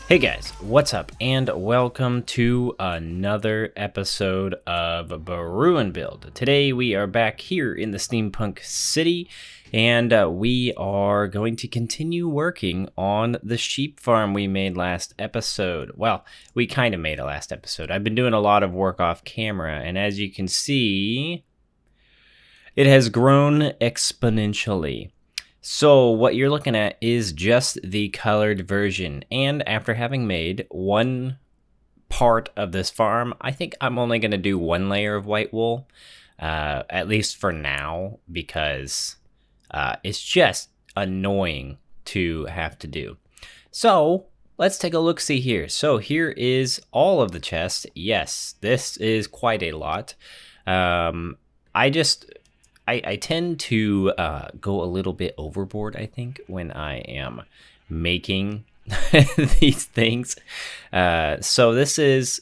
Hey guys, what's up, and welcome to another episode of Brew and Build. Today we are back here in the Steampunk city, and we are going to continue working on the sheep farm we made last episode. Well, we kind of made it last episode. I've been doing a lot of work off camera, and as you can see, it has grown exponentially. So what you're looking at is just the colored version, and after having made one part of this farm, I think I'm only going to do one layer of white wool, at least for now, because it's just annoying to have to do. So let's take a look-see here. So here is all of the chests. Yes, this is quite a lot. I tend to go a little bit overboard, I think, when I am making these things. So this is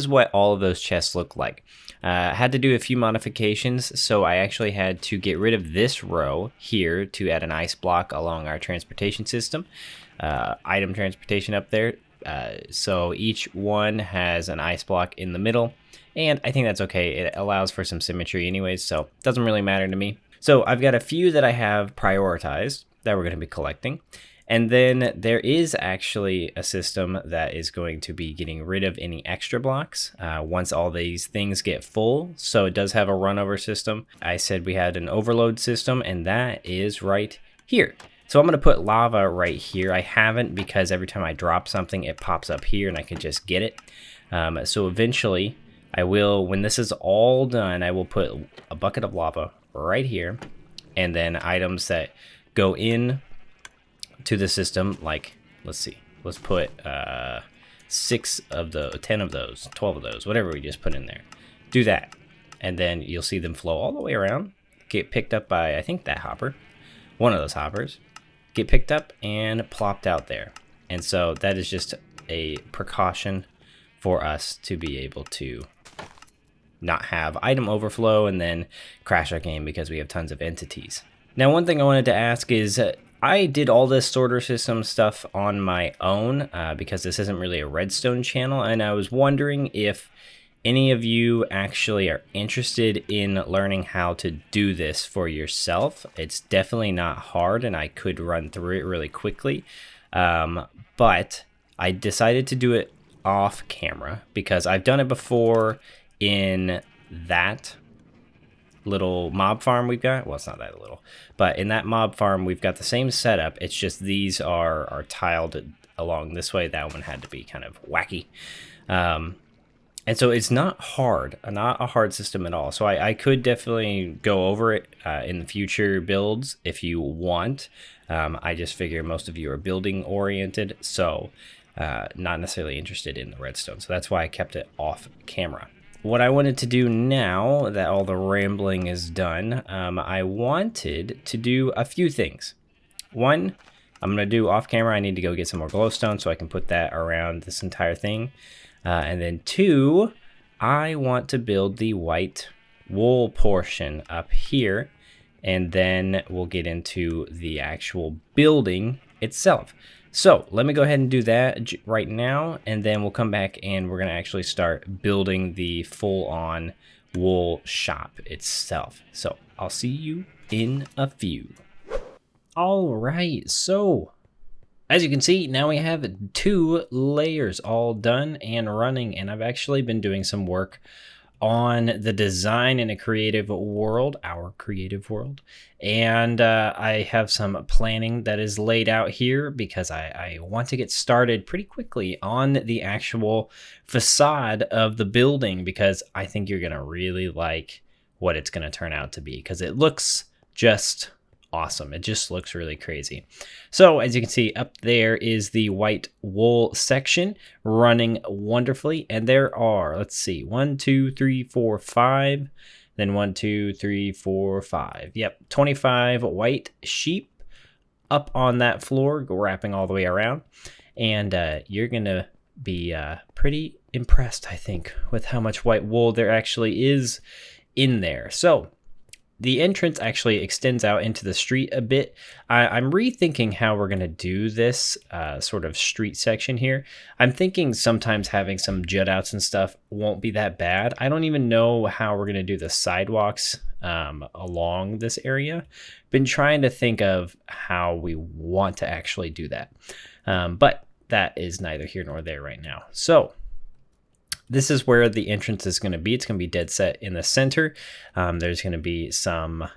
what all of those chests look like. I had to do a few modifications, so I actually had to get rid of this row here to add an ice block along our transportation system. Item transportation up there. So each one has an ice block in the middle. And I think that's okay. It allows for some symmetry anyways, so it doesn't really matter to me. So I've got a few that I have prioritized that we're going to be collecting. And then there is actually a system that is going to be getting rid of any extra blocks once all these things get full. So it does have a run over system. I said we had an overload system, and that is right here. So I'm going to put lava right here. I haven't because every time I drop something, it pops up here and I can just get it. So eventually I will, when this is all done, I will put a bucket of lava right here, and then items that go in to the system, like, let's see, let's put 6 of the 10 of those, 12 of those, whatever we just put in there. Do that, and then you'll see them flow all the way around, get picked up by, I think, that hopper, one of those hoppers, get picked up and plopped out there. And so that is just a precaution for us to be able to not have item overflow and then crash our game because we have tons of entities. Now, one thing I wanted to ask is, I did all this sorter system stuff on my own because this isn't really a redstone channel, and I was wondering if any of you actually are interested in learning how to do this for yourself. It's definitely not hard, and I could run through it really quickly, but I decided to do it off camera because I've done it before in that little mob farm we've got. Well, it's not that little, but in that mob farm we've got the same setup. It's just these are tiled along this way. That one had to be kind of wacky, and so it's not a hard system at all. So I could definitely go over it in the future builds if you want. I just figure most of you are building oriented, so not necessarily interested in the redstone. So that's why I kept it off camera. What I wanted to do now that all the rambling is done, I wanted to do a few things. One, I'm going to do off camera. I need to go get some more glowstone so I can put that around this entire thing. And then two, I want to build the white wool portion up here. And then we'll get into the actual building itself. So let me go ahead and do that right now, and then we'll come back and we're going to actually start building the full-on wool shop itself. So I'll see you in a few. All right, so as you can see, now we have 2 layers all done and running, and I've actually been doing some work on the design in a creative world, our creative world. And I have some planning that is laid out here because I want to get started pretty quickly on the actual facade of the building, because I think you're going to really like what it's going to turn out to be, because it looks just awesome. It just looks really crazy. So as you can see, up there is the white wool section running wonderfully, and there are, let's see, 1 2 3 4 5, then 1 2 3 4 5, yep, 25 white sheep up on that floor, wrapping all the way around. And you're gonna be pretty impressed, I think, with how much white wool there actually is in there. So the entrance actually extends out into the street a bit. I'm rethinking how we're going to do this sort of street section here. I'm thinking sometimes having some jut outs and stuff won't be that bad. I don't even know how we're going to do the sidewalks along this area. Been trying to think of how we want to actually do that. But that is neither here nor there right now. So this is where the entrance is going to be. It's going to be dead set in the center. There's going to be some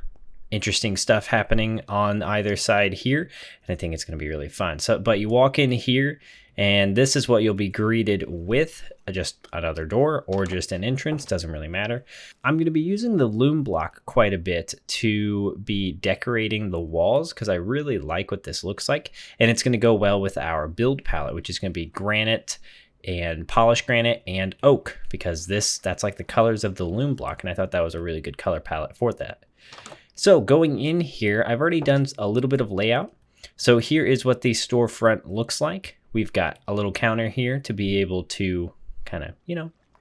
interesting stuff happening on either side here, and I think it's going to be really fun. So, but you walk in here, and this is what you'll be greeted with, just another door or just an entrance, doesn't really matter. I'm going to be using the loom block quite a bit to be decorating the walls because I really like what this looks like, and it's going to go well with our build palette, which is going to be granite and polished granite and oak, because that's like the colors of the loom block, and I thought that was a really good color palette for that. So going in here, I've already done a little bit of layout. So here is what the storefront looks like. We've got a little counter here to be able to kind of,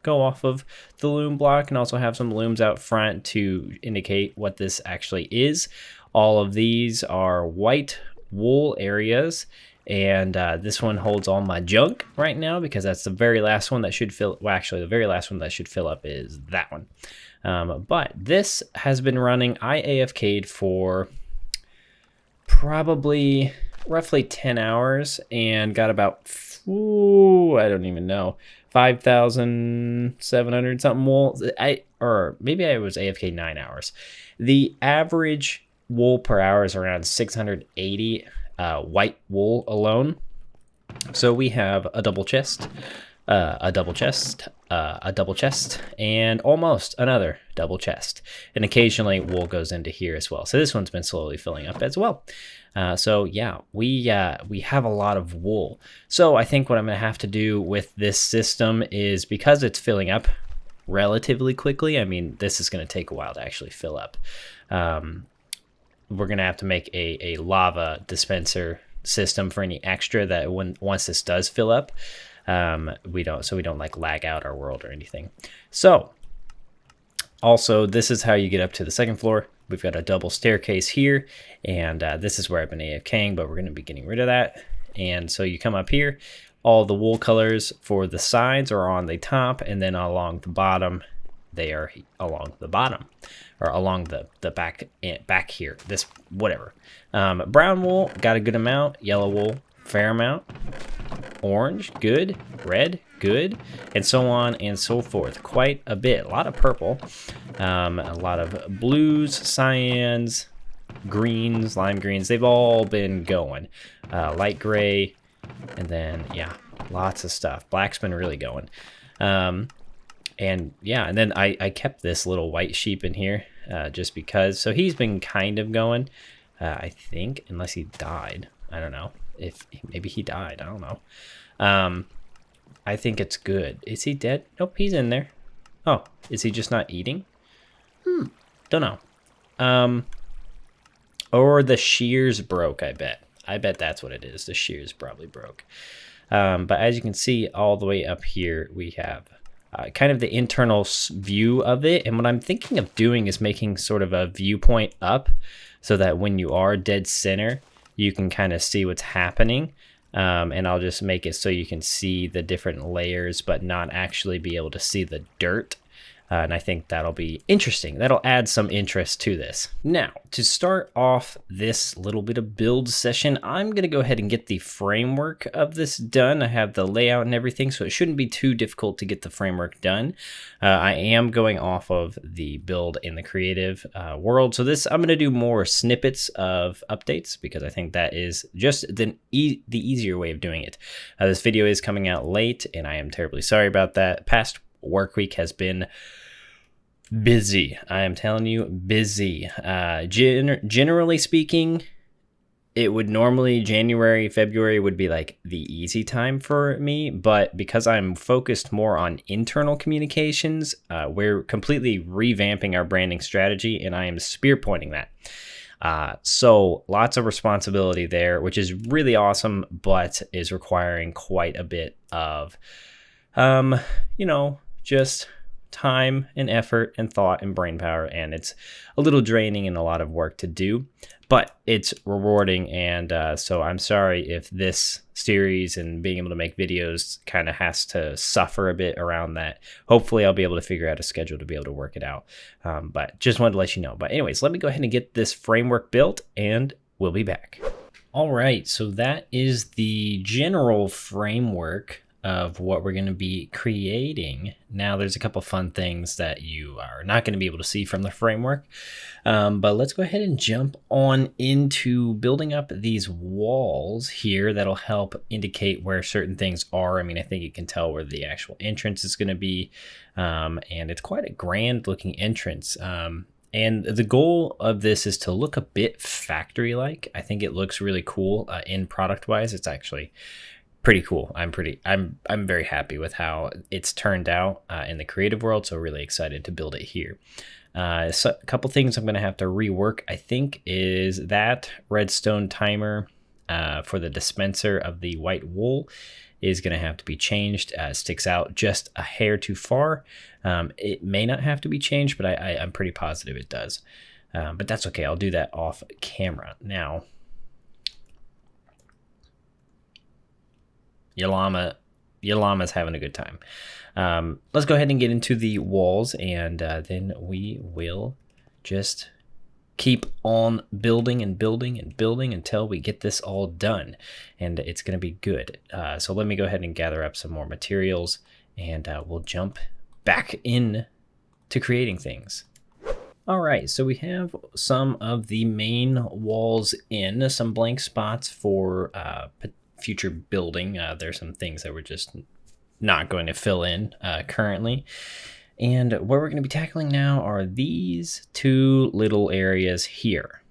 go off of the loom block, and also have some looms out front to indicate what this actually is. All of these are white wool areas, and this one holds all my junk right now because that's the very last one that should fill. Well, actually, the very last one that should fill up is that one. But this has been running. I AFK'd for probably roughly 10 hours and got about, I don't even know, 5,700 something wool. Or maybe I was AFK 9 hours. The average wool per hour is around 680 white wool alone. So we have a double chest, a double chest, a double chest, and almost another double chest. And occasionally wool goes into here as well. So this one's been slowly filling up as well. So yeah, we have a lot of wool. So I think what I'm going to have to do with this system is, because it's filling up relatively quickly, I mean, this is going to take a while to actually fill up. We're going to have to make a lava dispenser system for any extra that once this does fill up, we don't like lag out our world or anything. So also, this is how you get up to the second floor. We've got a double staircase here, and this is where I've been AFKing, but we're going to be getting rid of that. And so you come up here, all the wool colors for the sides are on the top, and then along the bottom, they are along the bottom, or along the back here, this whatever. Brown wool, got a good amount. Yellow wool, fair amount. Orange, good. Red, good. And so on and so forth. Quite a bit. A lot of purple. A lot of blues, cyans, greens, lime greens. They've all been going. Light gray. And then, yeah, lots of stuff. Black's been really going. And yeah, and then I kept this little white sheep in here just because. So he's been kind of going, I think, unless he died. I don't know. If maybe he died. I don't know. I think it's good. Is he dead? Nope, he's in there. Oh, is he just not eating? Don't know. Or the shears broke, I bet. I bet that's what it is. The shears probably broke. But as you can see, all the way up here, we have kind of the internal view of it. And what I'm thinking of doing is making sort of a viewpoint up so that when you are dead center, you can kind of see what's happening. And I'll just make it so you can see the different layers, but not actually be able to see the dirt. And I think that'll be interesting. That'll add some interest to this. Now, to start off this little bit of build session, I'm going to go ahead and get the framework of this done. I have the layout and everything, so it shouldn't be too difficult to get the framework done. I am going off of the build in the creative world. So this, I'm going to do more snippets of updates because I think that is just the easier way of doing it. This video is coming out late, and I am terribly sorry about that. Past work week has been busy. I am telling you, busy. Generally speaking, it would normally January, February would be like the easy time for me, but because I'm focused more on internal communications, we're completely revamping our branding strategy, and I am spearpointing that. So lots of responsibility there, which is really awesome, but is requiring quite a bit of, just time and effort and thought and brain power, and it's a little draining and a lot of work to do, but it's rewarding. And so I'm sorry if this series and being able to make videos kind of has to suffer a bit around that. Hopefully I'll be able to figure out a schedule to be able to work it out, but just wanted to let you know. But anyways, let me go ahead and get this framework built and we'll be back. All right, so that is the general framework of what we're going to be creating. Now there's a couple fun things that you are not going to be able to see from the framework, but let's go ahead and jump on into building up these walls here that'll help indicate where certain things are. I mean, I think you can tell where the actual entrance is going to be, and it's quite a grand looking entrance. And the goal of this is to look a bit factory-like. I think it looks really cool in product-wise. It's actually pretty cool. I'm very happy with how it's turned out in the creative world, so really excited to build it here. So a couple things I'm going to have to rework, I think, is that redstone timer for the dispenser of the white wool is going to have to be changed. Sticks out just a hair too far. It may not have to be changed, but I'm pretty positive it does. But that's okay. I'll do that off camera. Now, Yalama's having a good time. Let's go ahead and get into the walls, and then we will just keep on building and building and building until we get this all done, and it's going to be good. So let me go ahead and gather up some more materials, and we'll jump back in to creating things. All right, so we have some of the main walls in, some blank spots for future building. There's some things that we're just not going to fill in currently. And what we're going to be tackling now are these two little areas here.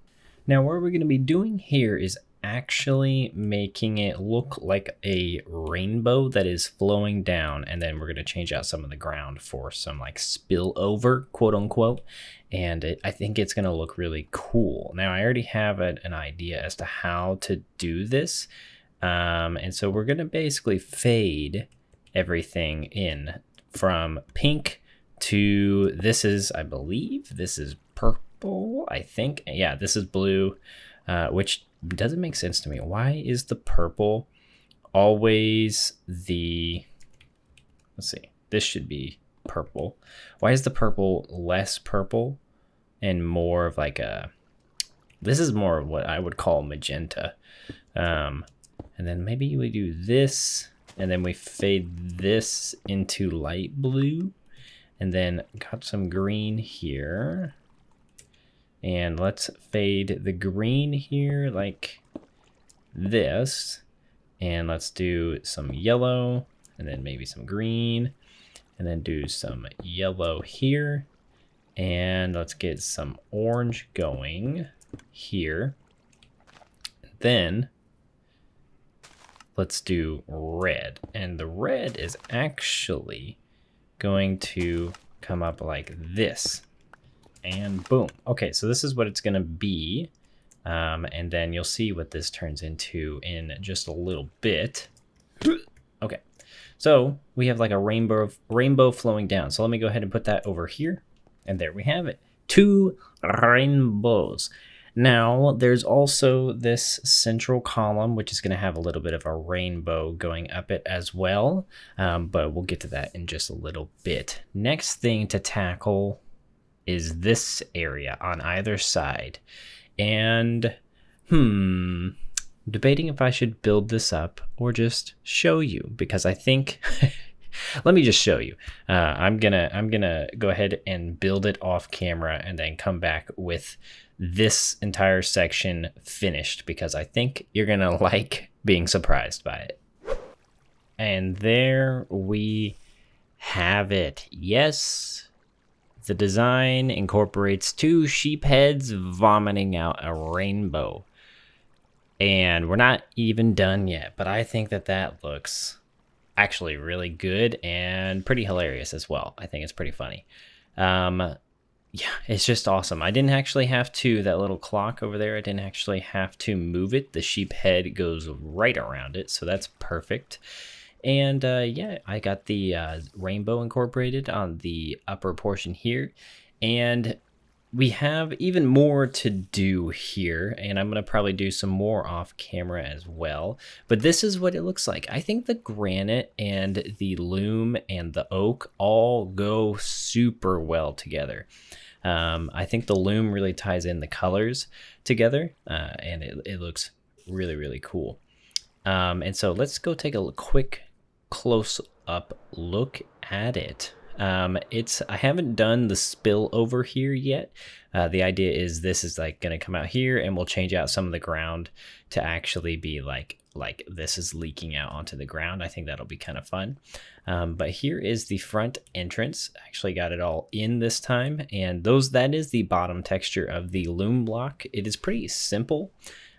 Now, what we're going to be doing here is actually making it look like a rainbow that is flowing down, and then we're going to change out some of the ground for some like spillover, quote unquote, and I think it's going to look really cool. Now, I already have an idea as to how to do this, and so we're going to basically fade everything in from pink to, this is, I believe, this is purple, I think. Yeah, this is blue, which doesn't make sense to me. Why is the purple always the, let's see, this should be purple. Why is the purple less purple and more of like a, this is more of what I would call magenta. And then maybe we do this, and then we fade this into light blue, and then got some green here. And let's fade the green here like this. And let's do some yellow, and then maybe some green, and then do some yellow here. And let's get some orange going here. Then let's do red. And the red is actually going to come up like this. And boom. Okay, so this is what it's going to be. And then you'll see what this turns into in just a little bit. Okay, so we have like a rainbow flowing down. So let me go ahead and put that over here. And there we have it. 2 rainbows. Now, there's also this central column, which is going to have a little bit of a rainbow going up it as well. But we'll get to that in just a little bit. Next thing to tackle is this area on either side. And, debating if I should build this up or just show you, because I think... Let me just show you. I'm gonna go ahead and build it off camera and then come back with this entire section finished, because I think you're gonna like being surprised by it. And there we have it. Yes, the design incorporates 2 sheep heads vomiting out a rainbow. And we're not even done yet, but I think that looks actually really good and pretty hilarious as well. I think it's pretty funny. Yeah, it's just awesome. I didn't actually have to, that little clock over there, I didn't actually have to move it. The sheep head goes right around it, so that's perfect. And yeah, I got the rainbow incorporated on the upper portion here. And we have even more to do here, and I'm going to probably do some more off camera as well. But this is what it looks like. I think the granite and the loom and the oak all go super well together. I think the loom really ties in the colors together, and it looks really, really cool. And so let's go take a quick close up look at it. I haven't done the spill over here yet. The idea is this is like going to come out here, and we'll change out some of the ground to actually be like this is leaking out onto the ground. I think that'll be kind of fun. But here is the front entrance. Actually got it all in this time, and that is the bottom texture of the loom block. It is pretty simple.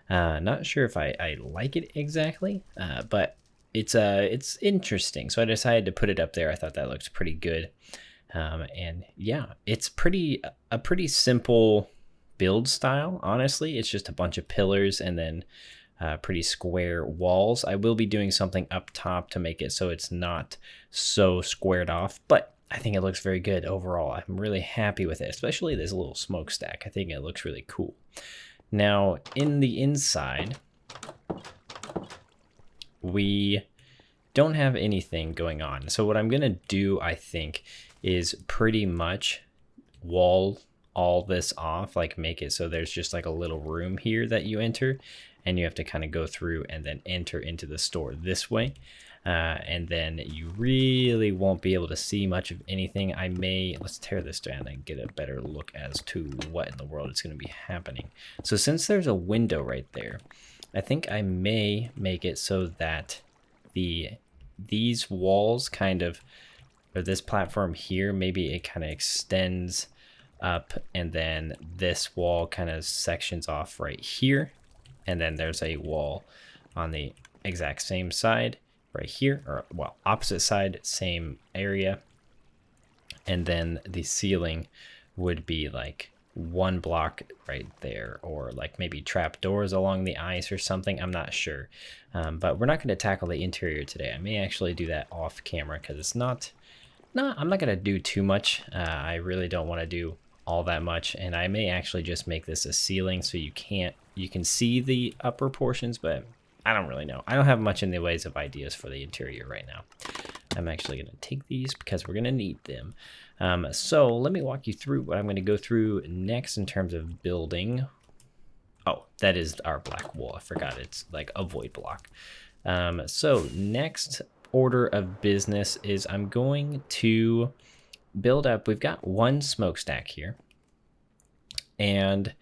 Not sure if I like it exactly, but it's interesting. So I decided to put it up there. I thought that looked pretty good. And yeah, it's a pretty simple build style. Honestly, it's just a bunch of pillars and then pretty square walls. I will be doing something up top to make it so it's not so squared off, but I think it looks very good overall. I'm really happy with it, especially this little smokestack. I think it looks really cool. Now, in the inside, we don't have anything going on. So what I'm going to do, I think, is pretty much wall all this off, like make it so there's just like a little room here that you enter, and you have to kind of go through and then enter into the store this way. And then you really won't be able to see much of anything. Let's tear this down and get a better look as to what in the world is going to be happening. So since there's a window right there, I think I may make it so that these walls kind of, or this platform here, maybe it kind of extends up, and then this wall kind of sections off right here, and then there's a wall on the exact same side right here, or well, opposite side, same area, and then the ceiling would be like one block right there, or like maybe trap doors along the ice or something. I'm not sure, but we're not going to tackle the interior today. I may actually do that off camera because it's I'm not going to do too much. I really don't want to do all that much, and I may actually just make this a ceiling so you can see the upper portions, but I don't really know. I don't have much in the ways of ideas for the interior right now. I'm actually going to take these because we're going to need them. So let me walk you through what I'm going to go through next in terms of building. Oh, that is our black wool. I forgot it's like a void block. So next order of business is I'm going to build up. We've got one smokestack here, and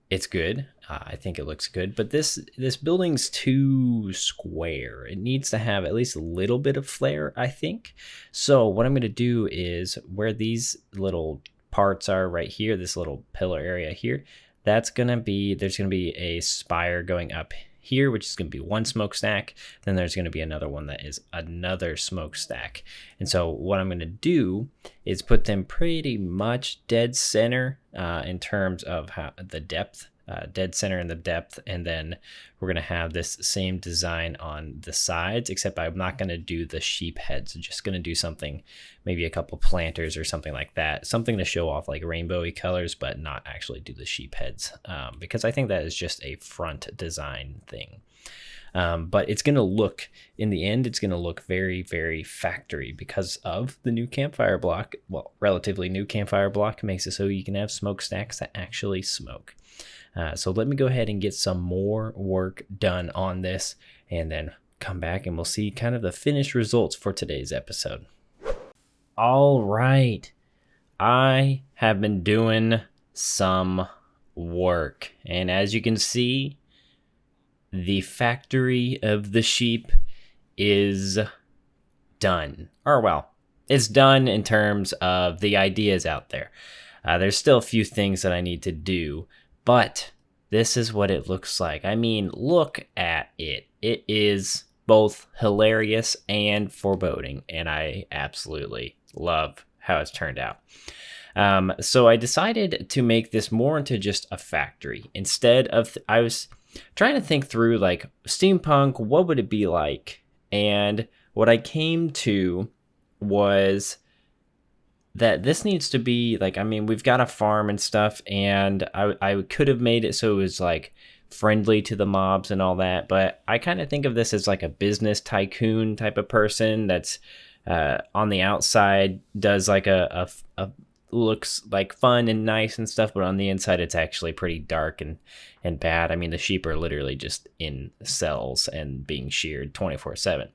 it's good. I think it looks good, but this building's too square. It needs to have at least a little bit of flair, I think. So what I'm going to do is where these little parts are right here, this little pillar area here, there's going to be a spire going up here, which is going to be one smokestack. Then there's going to be another one that is another smokestack. And so what I'm going to do is put them pretty much dead center in terms of how the depth, dead center in the depth. And then we're going to have this same design on the sides, except I'm not going to do the sheep heads. I'm just going to do something, maybe a couple planters or something like that, something to show off like rainbowy colors, but not actually do the sheep heads, because I think that is just a front design thing. But it's going to look, in the end, it's going to look very, very factory because of the new campfire block. Well, relatively new campfire block makes it so you can have smokestacks that actually smoke. So let me go ahead and get some more work done on this, and then come back and we'll see kind of the finished results for today's episode. All right. I have been doing some work, and as you can see, the factory of the sheep is done. Or well, it's done in terms of the ideas out there. There's still a few things that I need to do, but this is what it looks like. I mean, look at it. It is both hilarious and foreboding, and I absolutely love how it's turned out. So I decided to make this more into just a factory. Instead of, I was trying to think through like steampunk, what would it be like? And what I came to was that this needs to be like, I mean, we've got a farm and stuff, and I could have made it so it was like friendly to the mobs and all that, but I kind of think of this as like a business tycoon type of person that's on the outside does like a looks like fun and nice and stuff, but on the inside it's actually pretty dark and bad. I mean, the sheep are literally just in cells and being sheared 24/7.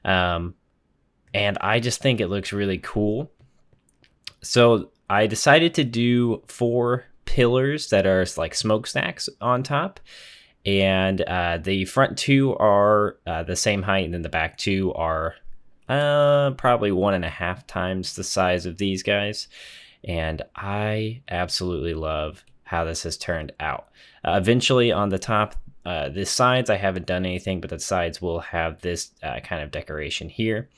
And I just think it looks really cool. So I decided to do 4 pillars that are like smokestacks on top, and the front 2 are the same height, and then the back 2 are probably 1.5 times the size of these guys. And I absolutely love how this has turned out. Eventually on the top, the sides, I haven't done anything, but the sides will have this kind of decoration here.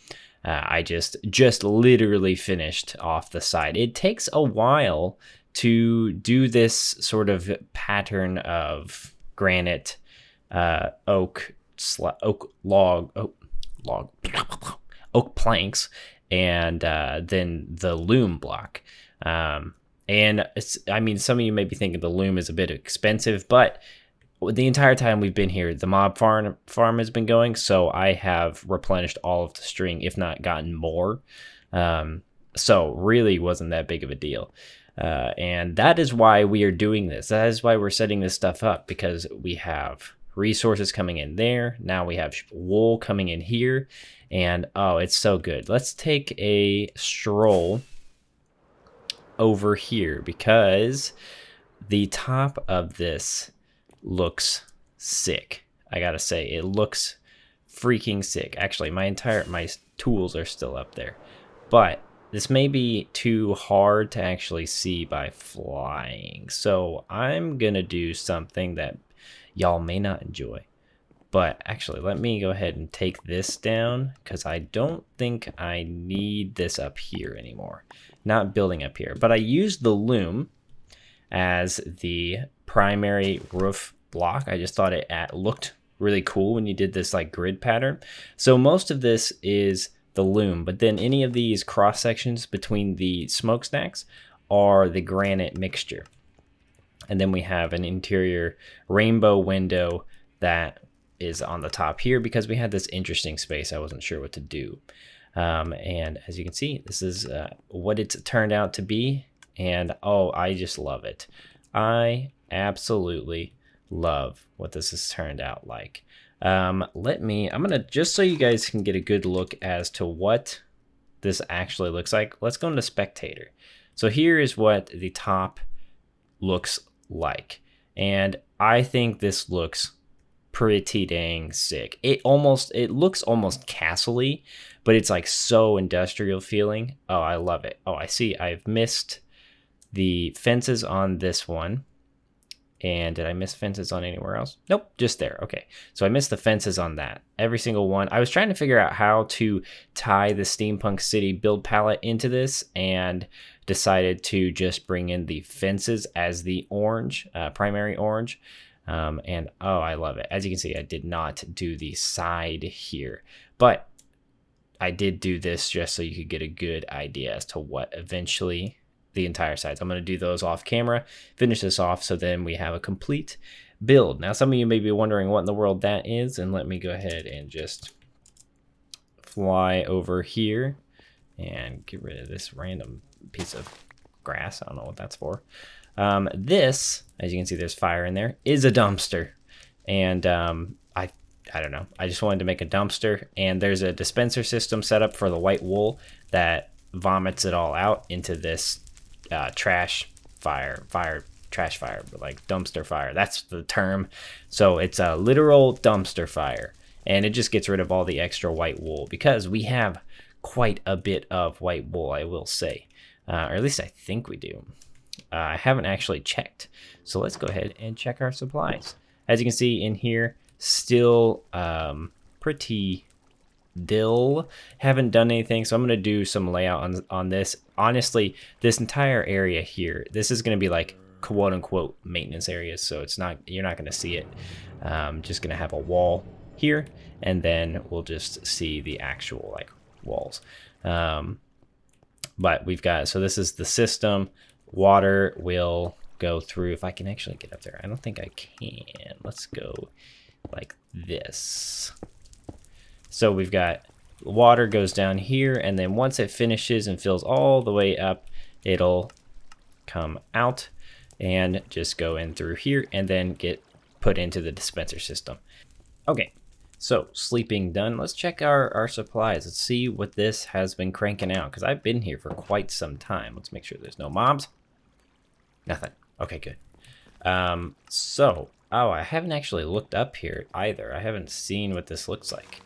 I just literally finished off the side. It takes a while to do this sort of pattern of granite, oak planks, and then the loom block. And I mean, some of you may be thinking the loom is a bit expensive, but the entire time we've been here, the mob farm has been going, so I have replenished all of the string, if not gotten more. So really wasn't that big of a deal. And that is why we are doing this. That is why we're setting this stuff up, because we have resources coming in there. Now we have wool coming in here, and oh, it's so good. Let's take a stroll over here, because the top of this looks sick. I gotta say, it looks freaking sick. Actually, my tools are still up there, but this may be too hard to actually see by flying, so I'm gonna do something that y'all may not enjoy. But actually, let me go ahead and take this down, because I don't think I need this up here anymore. Not building up here, but I used the loom as the primary roof block. I just thought it looked really cool when you did this like grid pattern. So most of this is the loom, but then any of these cross sections between the smokestacks are the granite mixture. And then we have an interior rainbow window that is on the top here, because we had this interesting space I wasn't sure what to do. And as you can see, this is what it's turned out to be. And oh, I just love it. I absolutely love what this has turned out like. I'm gonna, just so you guys can get a good look as to what this actually looks like, let's go into spectator. So here is what the top looks like, and I think this looks pretty dang sick. It looks almost castle-y, but it's like so industrial feeling. Oh, I love it. Oh, I see I've missed the fences on this one. And did I miss fences on anywhere else? Nope, just there. Okay, so I missed the fences on that. Every single one. I was trying to figure out how to tie the Steampunk City build palette into this, and decided to just bring in the fences as the orange, primary orange. And oh, I love it. As you can see, I did not do the side here, but I did do this just so you could get a good idea as to what eventually the entire sides. I'm going to do those off camera, finish this off, so then we have a complete build. Now, some of you may be wondering what in the world that is, and let me go ahead and just fly over here and get rid of this random piece of grass. I don't know what that's for. This, as you can see, there's fire in there, is a dumpster. And I don't know. I just wanted to make a dumpster, and there's a dispenser system set up for the white wool that vomits it all out into this trash fire, but like dumpster fire. That's the term. So it's a literal dumpster fire, and it just gets rid of all the extra white wool, because we have quite a bit of white wool, I will say, or at least I think we do. I haven't actually checked, so let's go ahead and check our supplies. As you can see in here, still pretty dill. Haven't done anything, so I'm going to do some layout on this. Honestly, this entire area here, this is going to be like quote unquote maintenance areas, so it's not, you're not going to see it. Just going to have a wall here, and then we'll just see the actual like walls. But we've got, so this is the system. Water will go through, if I can actually get up there. I don't think I can. Let's go like this. So we've got water goes down here, and then once it finishes and fills all the way up, it'll come out and just go in through here and then get put into the dispenser system. Okay, so sleeping done. Let's check our supplies. Let's see what this has been cranking out, because I've been here for quite some time. Let's make sure there's no mobs. Nothing. Okay, good. So, oh, I haven't actually looked up here either. I haven't seen what this looks like.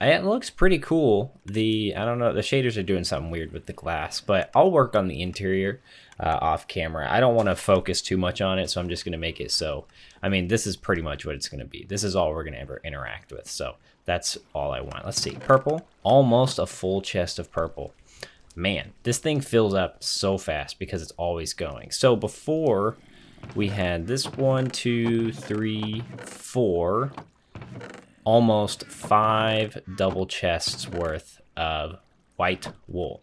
It looks pretty cool. I don't know, the shaders are doing something weird with the glass, but I'll work on the interior off camera. I don't want to focus too much on it, so I'm just going to make it so, I mean, this is pretty much what it's going to be. This is all we're going to ever interact with, so that's all I want. Let's see, purple, almost a full chest of purple. Man, this thing fills up so fast because it's always going. So before we had this 1, 2, 3, 4, almost 5 double chests worth of white wool.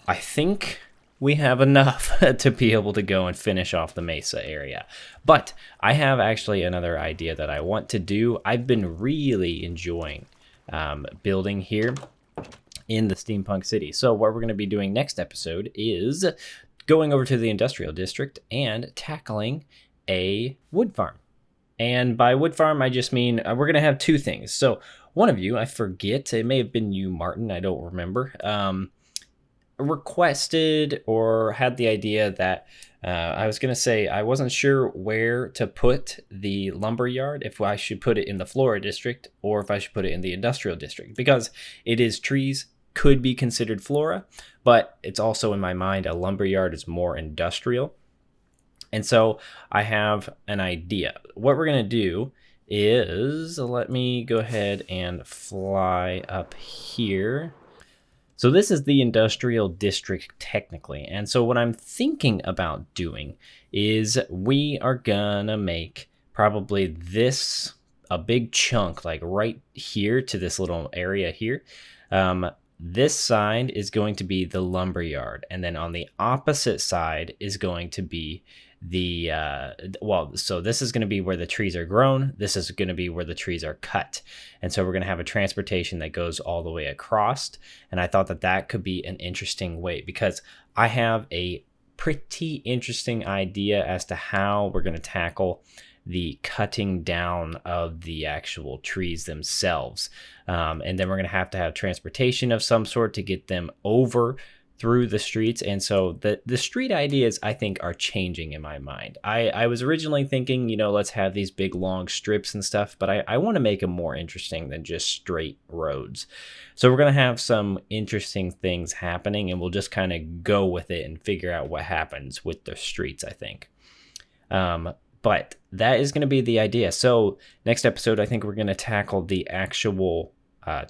I think we have enough to be able to go and finish off the mesa area. But I have actually another idea that I want to do. I've been really enjoying building here in the Steampunk City. So what we're going to be doing next episode is going over to the industrial district and tackling a wood farm. And by wood farm, I just mean we're going to have 2 things. So one of you, I forget, it may have been you, Martin, I don't remember, requested or had the idea that I was going to say I wasn't sure where to put the lumber yard, if I should put it in the flora district or if I should put it in the industrial district, because it is trees, could be considered flora, but it's also in my mind a lumber yard is more industrial. And so I have an idea. What we're going to do is, let me go ahead and fly up here. So this is the industrial district technically. And so what I'm thinking about doing is we are going to make probably this a big chunk, like right here to this little area here. This side is going to be the lumber yard, and then on the opposite side is going to be the so this is going to be where the trees are grown, this is going to be where the trees are cut, and so we're going to have a transportation that goes all the way across. And I thought that that could be an interesting way, because I have a pretty interesting idea as to how we're going to tackle the cutting down of the actual trees themselves. And then we're going to have transportation of some sort to get them over through the streets. And so the street ideas, I think, are changing in my mind. I was originally thinking, let's have these big long strips and stuff, but I want to make them more interesting than just straight roads. So we're going to have some interesting things happening, and we'll just kind of go with it and figure out what happens with the streets, I think. But that is going to be the idea. So next episode, I think we're going to tackle the actual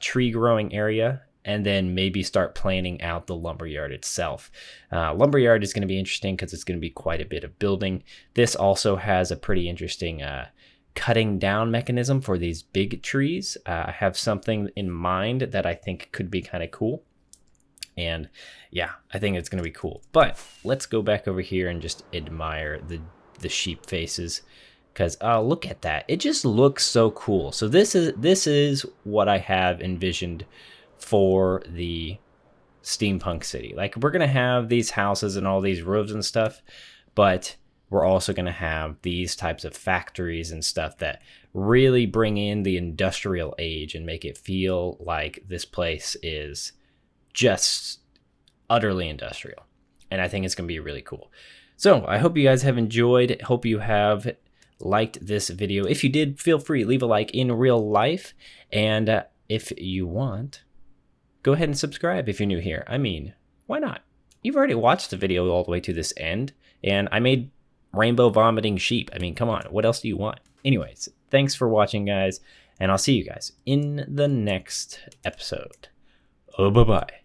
tree growing area, and then maybe start planning out the lumberyard itself. Lumberyard is going to be interesting because it's going to be quite a bit of building. This also has a pretty interesting cutting down mechanism for these big trees. I have something in mind that I think could be kind of cool. And yeah, I think it's going to be cool. But let's go back over here and just admire the sheep faces, because look at that, it just looks so cool. So this is what I have envisioned for the Steampunk City. Like, we're gonna have these houses and all these roofs and stuff, but we're also gonna have these types of factories and stuff that really bring in the industrial age and make it feel like this place is just utterly industrial. And I think it's gonna be really cool. So I hope you guys have enjoyed. Hope you have liked this video. If you did, feel free, leave a like in real life. And if you want, go ahead and subscribe if you're new here. I mean, why not? You've already watched the video all the way to this end, and I made rainbow vomiting sheep. I mean, come on, what else do you want? Anyways, thanks for watching, guys, and I'll see you guys in the next episode. Oh, bye-bye.